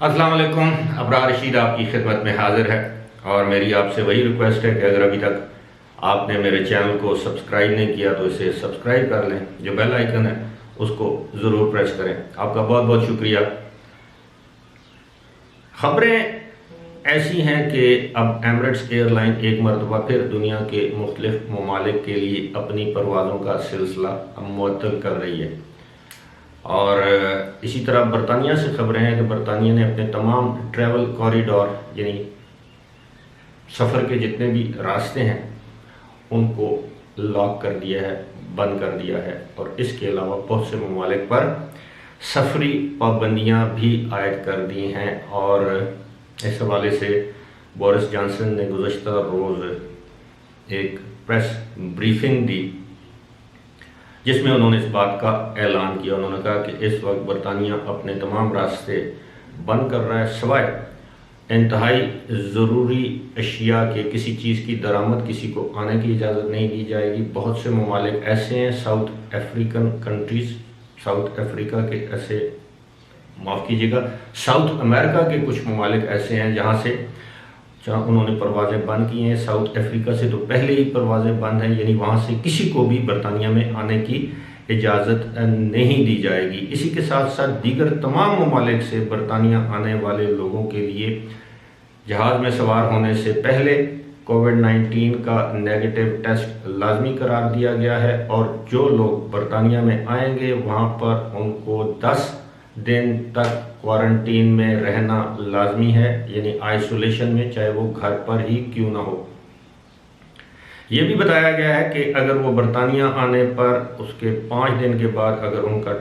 अस्सलाम वालेकुम। अबरार रशीद आपकी खिदमत में हाजिर है और मेरी आपसे वही रिक्वेस्ट है कि अगर अभी तक आपने मेरे चैनल को सब्सक्राइब नहीं किया तो इसे सब्सक्राइब कर लें। जो बेल आइकन है उसको ज़रूर प्रेस करें। आपका बहुत बहुत शुक्रिया। खबरें ऐसी हैं कि अब एमिरेट्स एयरलाइन एक मरतबा फिर दुनिया के मुख्तलिफ ममालिक के लिए अपनी परवाज़ों का सिलसिला मुअत्तल कर रही है और इसी तरह बरतानिया से खबरें हैं कि बरतानिया ने अपने तमाम ट्रैवल कॉरिडोर यानी सफ़र के जितने भी रास्ते हैं उनको लॉक कर दिया है, बंद कर दिया है और इसके अलावा बहुत से ममालिक पर सफरी पाबंदियां भी आयद कर दी हैं। और इस हवाले से बोरिस जॉनसन ने गुज़श्ता रोज़ एक प्रेस ब्रीफिंग दी जिसमें उन्होंने इस बात का ऐलान किया। उन्होंने कहा कि इस वक्त बरतानिया अपने तमाम रास्ते बंद कर रहा है, सिवाय इंतहाई ज़रूरी अशिया के किसी चीज़ की दरामद किसी को आने की इजाज़त नहीं दी जाएगी। बहुत से ममालिक ऐसे हैं, south African countries, south Africa के ऐसे, माफ़ कीजिएगा, साउथ अमेरिका के कुछ ममालिक ऐसे हैं जहाँ उन्होंने परवाज़ें बंद की हैं। साउथ अफ्रीका से तो पहले ही परवाज़ें बंद हैं, यानी वहाँ से किसी को भी बरतानिया में आने की इजाज़त नहीं दी जाएगी। इसी के साथ साथ दीगर तमाम ममालिक से बरतानिया आने वाले लोगों के लिए जहाज़ में सवार होने से पहले कोविड-19 का नेगेटिव टेस्ट लाजमी करार दिया गया है और जो लोग बरतानिया में आएंगे वहाँ पर उनको 10 दिन तक क्वारंटीन में रहना लाजमी है, यानी आइसोलेशन में, चाहे वो घर पर ही क्यों ना हो। ये भी बताया गया है कि अगर वो बरतानिया आने पर उसके 5 दिन के बाद अगर उनका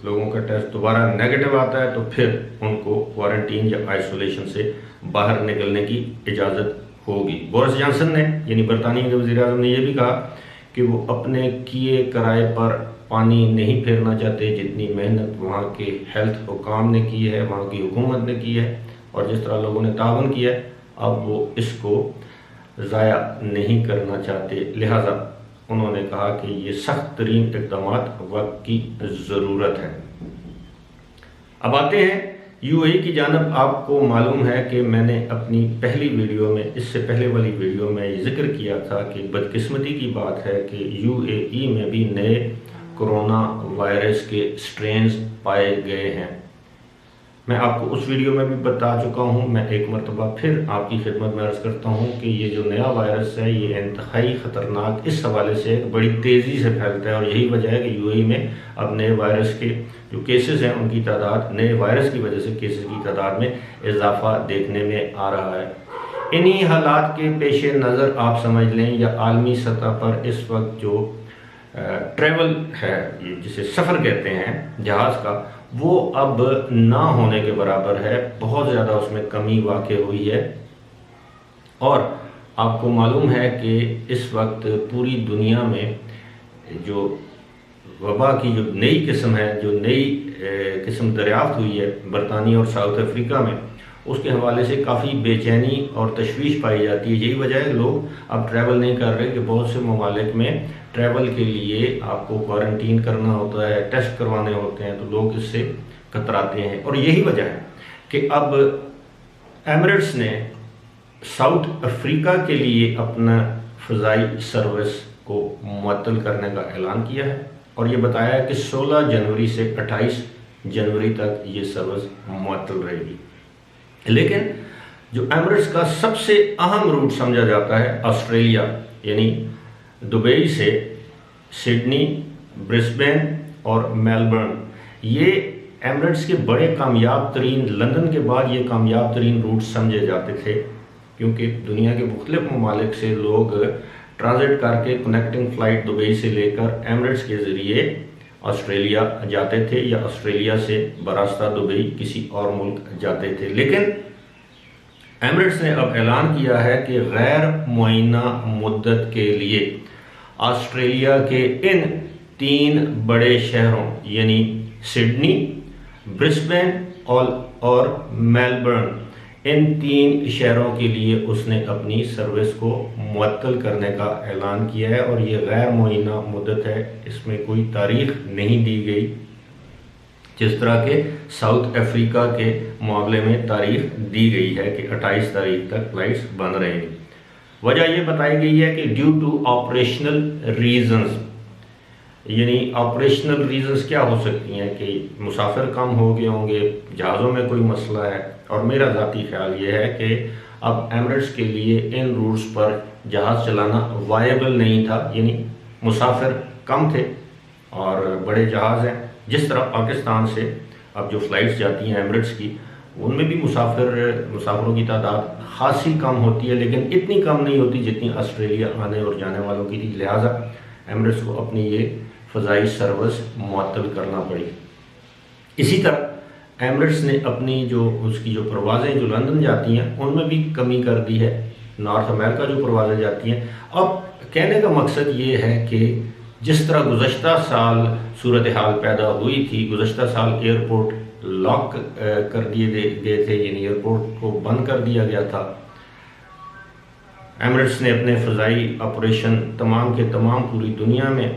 लोगों का टेस्ट दोबारा नेगेटिव आता है तो फिर उनको क्वारंटीन या आइसोलेशन से बाहर निकलने की इजाज़त होगी। बोरिस जॉनसन ने यानी बरतानिया के वज़ीर-ए-आज़म ने यह भी कहा कि वो अपने किए कराए पर पानी नहीं फेरना चाहते। जितनी मेहनत वहाँ के हेल्थ हुकाम ने की है, वहाँ की हुकूमत ने की है और जिस तरह लोगों ने तावन किया है, अब वो इसको ज़ाया नहीं करना चाहते। लिहाजा उन्होंने कहा कि ये सख्त तरीन इक़दाम वक्त की ज़रूरत है। अब आते हैं यूएई की जानब। आपको मालूम है कि मैंने अपनी पहली वीडियो में, इससे पहले वाली वीडियो में ये जिक्र किया था कि बदकिस्मती की बात है कि यूएई में भी नए कोरोना वायरस के स्ट्रेन्स पाए गए हैं। मैं आपको उस वीडियो में भी बता चुका हूं, मैं एक मरतबा फिर आपकी खिदमत में अर्ज़ करता हूं कि ये जो नया वायरस है ये इंतहाई ख़तरनाक इस हवाले से बड़ी तेज़ी से फैलता है और यही वजह है कि यूएई में अब नए वायरस के जो केसेस हैं उनकी तादाद, नए वायरस की वजह से केसेस की तादाद में इजाफा देखने में आ रहा है। इन्हीं हालात के पेश नज़र आप समझ लें या आलमी सतह पर इस वक्त जो ट्रैवल है, जिसे सफ़र कहते हैं जहाज़ का, वो अब ना होने के बराबर है। बहुत ज़्यादा उसमें कमी वाक़ई हुई है और आपको मालूम है कि इस वक्त पूरी दुनिया में जो वबा की जो नई किस्म है, जो नई किस्म दरियाफ्त हुई है बरतानिया और साउथ अफ्रीका में, उसके हवाले से काफ़ी बेचैनी और तशवीश पाई जाती है। यही वजह है लोग अब ट्रैवल नहीं कर रहे कि बहुत से ममालिक में ट्रैवल के लिए आपको क्वारंटीन करना होता है, टेस्ट करवाने होते हैं, तो लोग इससे कतराते हैं। और यही वजह है कि अब एमिरेट्स ने साउथ अफ्रीका के लिए अपना फ़ज़ाई सर्विस को मुअत्तल करने का ऐलान किया है और ये बताया है कि 16 जनवरी से 28 जनवरी तक ये सर्विस मुअत्तल रहेगी। लेकिन जो एमिरेट्स का सबसे अहम रूट समझा जाता है ऑस्ट्रेलिया, यानी दुबई से सिडनी, ब्रिस्बेन और मेलबर्न, ये एमिरेट्स के बड़े कामयाब तरीन, लंदन के बाद ये कामयाब तरीन रूट समझे जाते थे क्योंकि दुनिया के मुख्तलिफ ममालिक से लोग ट्रांजिट करके कनेक्टिंग फ़्लाइट दुबई से लेकर एमिरेट्स के ज़रिए ऑस्ट्रेलिया जाते थे या ऑस्ट्रेलिया से बरास्ता दुबई किसी और मुल्क जाते थे। लेकिन एमिरेट्स ने अब ऐलान किया है कि गैर मुअय्यना मुद्दत के लिए ऑस्ट्रेलिया के इन 3 बड़े शहरों यानी सिडनी, ब्रिस्बेन और मेलबर्न, इन 3 शहरों के लिए उसने अपनी सर्विस को मुअत्तल करने का ऐलान किया है और ये गैर मुअय्यना मुद्दत है, इसमें कोई तारीख नहीं दी गई। जिस तरह के साउथ अफ्रीका के मामले में तारीख दी गई है कि 28 तारीख तक फ्लाइट्स बंद रहेंगी। वजह यह बताई गई है कि ड्यू टू ऑपरेशनल रीजंस, यानी ऑपरेशनल रीजंस क्या हो सकती हैं कि मुसाफिर कम हो गए होंगे, जहाज़ों में कोई मसला है। और मेरा ज़ाती ख्याल ये है कि अब एमिरेट्स के लिए इन रूट्स पर जहाज़ चलाना वायबल नहीं था, यानी मुसाफिर कम थे और बड़े जहाज़ हैं। जिस तरह पाकिस्तान से अब जो फ़्लाइट्स जाती हैं एमिरेट्स की, उनमें भी मुसाफिरों की तादाद खासी कम होती है, लेकिन इतनी कम नहीं होती जितनी ऑस्ट्रेलिया आने और जाने वालों की थी। लिहाजा एमिरेट्स को अपनी ये फ़ज़ाई सर्विस मुअत्तल करना पड़ी। इसी तरह एमिरेट्स ने अपनी उसकी जो परवाज़ें जो लंदन जाती हैं उनमें भी कमी कर दी है। नॉर्थ अमेरिका जो परवाज़ें जाती हैं, अब कहने का मकसद ये है कि जिस तरह गुज़श्ता साल सूरत हाल पैदा हुई थी, गुज़श्ता साल एयरपोर्ट लॉक कर दिए गए थे, यानी एयरपोर्ट को बंद कर दिया गया था। एमिरेट्स ने अपने फ़ज़ाई ऑपरेशन तमाम के तमाम पूरी दुनिया में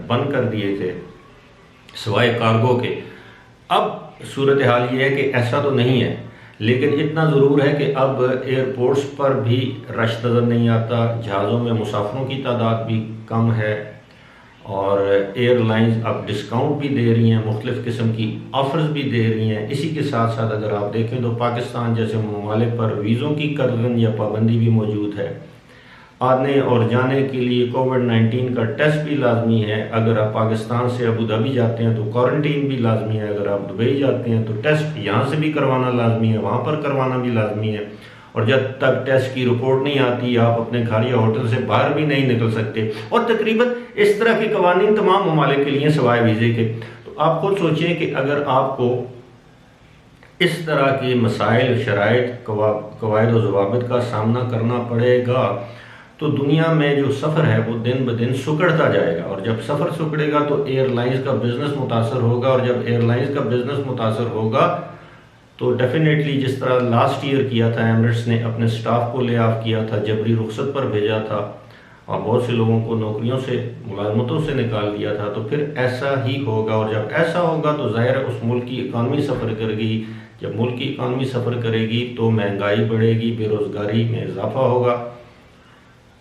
बंद कर दिए थे सिवाय कार्गो के। अब सूरत हाल ये है कि ऐसा तो नहीं है, लेकिन इतना ज़रूर है कि अब एयरपोर्ट्स पर भी रश नज़र नहीं आता, जहाज़ों में मुसाफिरों की तादाद भी कम है और एयरलाइंस अब डिस्काउंट भी दे रही हैं, मुख्तलिफ़ किस्म की ऑफ़र्स भी दे रही हैं। इसी के साथ साथ अगर आप देखें तो पाकिस्तान जैसे ममालिक पर वीज़ों की कतरन या पाबंदी भी मौजूद है। आने और जाने के लिए कोविड-19 का टेस्ट भी लाजमी है। अगर आप पाकिस्तान से अबू धाबी जाते हैं तो क्वारंटीन भी लाजमी है। अगर आप दुबई जाते हैं तो टेस्ट यहाँ से भी करवाना लाजमी है, वहाँ पर करवाना भी लाजमी है। और जब तक टेस्ट की रिपोर्ट नहीं आती आप अपने घर या होटल से बाहर भी नहीं निकल सकते। और तकरीबन इस तरह के कवानीन तमाम ममालिक के लिए सिवाय वीज़े के। तो आप खुद सोचें कि अगर आपको इस तरह के मसाइल, शराइत, कवायद और ज़वाबित का सामना करना पड़ेगा तो दुनिया में जो सफ़र है वो दिन ब दिन सुकड़ता जाएगा। और जब सफ़र सुकड़ेगा तो एयरलाइंस का बिज़नेस मुतासर होगा, और जब एयरलाइंस का बिज़नेस मुतासर होगा तो डेफिनेटली जिस तरह लास्ट ईयर किया था एमिरेट्स ने, अपने स्टाफ को ले ऑफ किया था, जबरी रुखसत पर भेजा था और बहुत से लोगों को नौकरियों से, मुलाजमतों से निकाल दिया था, तो फिर ऐसा ही होगा। और जब ऐसा होगा तो ज़ाहिर है उस मुल्क की इकानमी सफ़र करेगी। जब मुल्क की इकानमी सफ़र करेगी तो महंगाई बढ़ेगी, बेरोज़गारी में इजाफा होगा।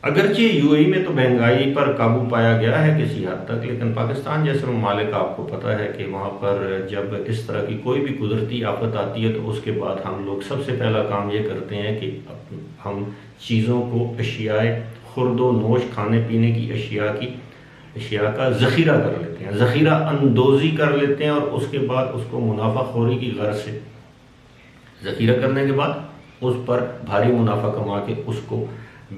अगरचे यूएई में तो महंगाई पर काबू पाया गया है किसी हद तक, लेकिन पाकिस्तान जैसे ममालिक आपको पता है कि वहाँ पर जब इस तरह की कोई भी कुदरती आफत आती है तो उसके बाद हम लोग सबसे पहला काम ये करते हैं कि हम चीज़ों को, अशियाए खुर्दो नोश, खाने पीने की अशिया का ज़ख़ीरा कर लेते हैं, ज़ख़ीरा अंदोज़ी कर लेते हैं और उसके बाद उसको मुनाफाखोरी की गर्ज से ज़ख़ीरा करने के बाद उस पर भारी मुनाफा कमा के उसको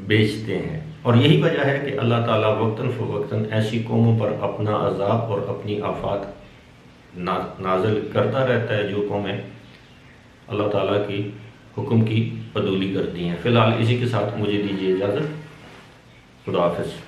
बेचते हैं। और यही वजह है कि अल्लाह ताला वक्तन फ़वक्तन ऐसी कौमों पर अपना अज़ाब और अपनी आफात नाज़िल करता रहता है जो कौमें अल्लाह ताला की हुक्म की पदूली करती हैं। फ़िलहाल इसी के साथ मुझे दीजिए इजाज़त। खुदा हाफ़िज़।